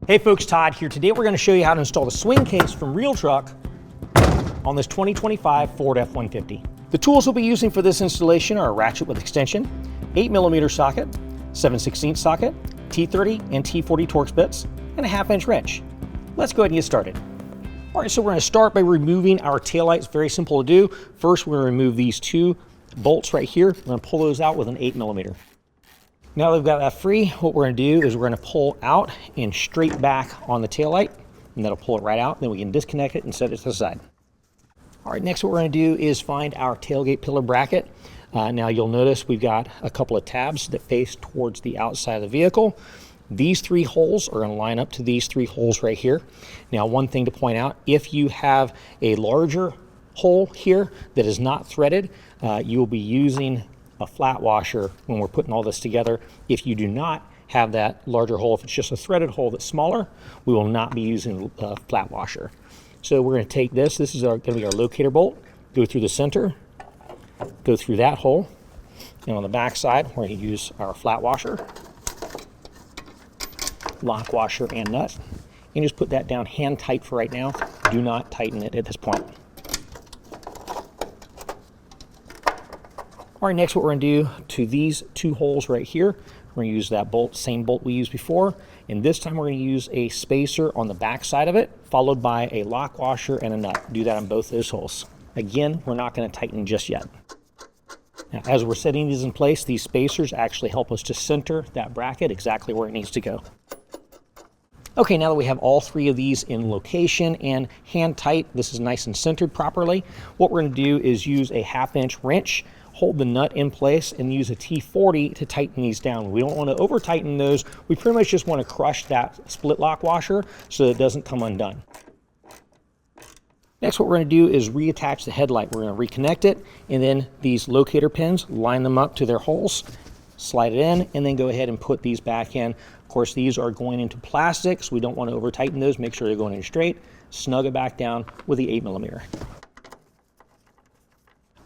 Hey folks, Todd here. Today we're going to show you how to install the SwingCase from RealTruck on this 2025 Ford F-150. The tools we'll be using for this installation are a ratchet with extension, 8mm socket, 7/16 socket, T30 and T40 Torx bits, and a 1/2 inch wrench. Let's go ahead and get started. All right, so we're going to start by removing our taillights. Very simple to do. First, we're going to remove these two bolts right here. We're going to pull those out with an 8mm. Now that we've got that free, what we're going to do is we're going to pull out and straight back on the taillight, and that'll pull it right out. Then we can disconnect it and set it to the side. All right, next what we're going to do is find our tailgate pillar bracket. Now you'll notice we've got a couple of tabs that face towards the outside of the vehicle. These three holes are going to line up to these three holes right here. Now, one thing to point out, if you have a larger hole here that is not threaded, you will be using a flat washer when we're putting all this together. If you do not have that larger hole, if it's just a threaded hole that's smaller, we will not be using a flat washer. So we're going to take this is going to be our locator bolt, go through the center, go through that hole, and on the back side we're going to use our flat washer, lock washer and nut, and just put that down hand tight for right now. Do not tighten it at this point. All right, next what we're going to do to these two holes right here, we're going to use that bolt, same bolt we used before, and this time we're going to use a spacer on the back side of it, followed by a lock washer and a nut. Do that on both those holes. Again, we're not going to tighten just yet. Now, as we're setting these in place, these spacers actually help us to center that bracket exactly where it needs to go. Okay, now that we have all three of these in location and hand tight, this is nice and centered properly, what we're going to do is use a 1/2 inch wrench, hold the nut in place, and use a T40 to tighten these down. We don't want to over tighten those. We pretty much just want to crush that split lock washer so that it doesn't come undone. Next, what we're going to do is reattach the headlight. We're going to reconnect it, and then these locator pins, line them up to their holes, slide it in, and then go ahead and put these back in. Of course, these are going into plastic, so we don't want to over tighten those. Make sure they're going in straight. Snug it back down with the 8mm.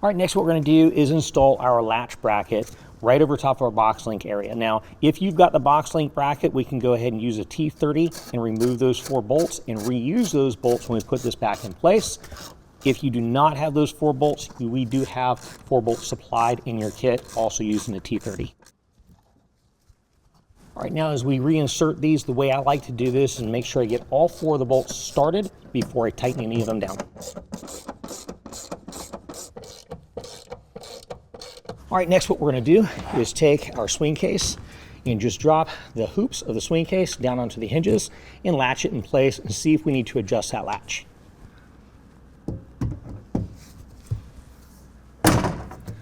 All right, next what we're going to do is install our latch bracket right over top of our box link area. Now, if you've got the box link bracket, we can go ahead and use a T30 and remove those 4 bolts and reuse those bolts when we put this back in place. If you do not have those 4 bolts, we do have 4 bolts supplied in your kit, also using the T30. All right, now as we reinsert these, the way I like to do this is make sure I get all 4 of the bolts started before I tighten any of them down. All right, next what we're going to do is take our swing case and just drop the hoops of the swing case down onto the hinges and latch it in place and see if we need to adjust that latch.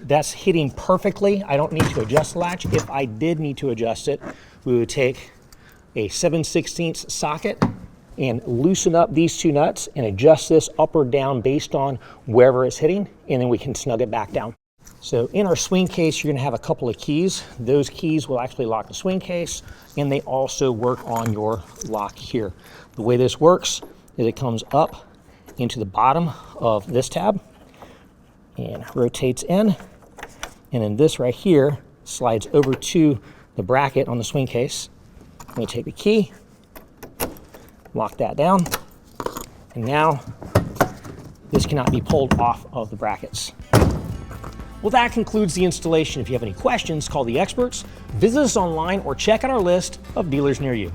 That's hitting perfectly. I don't need to adjust the latch. If I did need to adjust it, we would take a 7/16 socket and loosen up these 2 nuts and adjust this up or down based on wherever it's hitting, and then we can snug it back down. So in our swing case, you're going to have a couple of keys. Those keys will actually lock the swing case, and they also work on your lock here. The way this works is it comes up into the bottom of this tab and rotates in, and then this right here slides over to the bracket on the swing case. I'm going to take the key, lock that down, and now this cannot be pulled off of the brackets. Well, that concludes the installation. If you have any questions, call the experts, visit us online, or check out our list of dealers near you.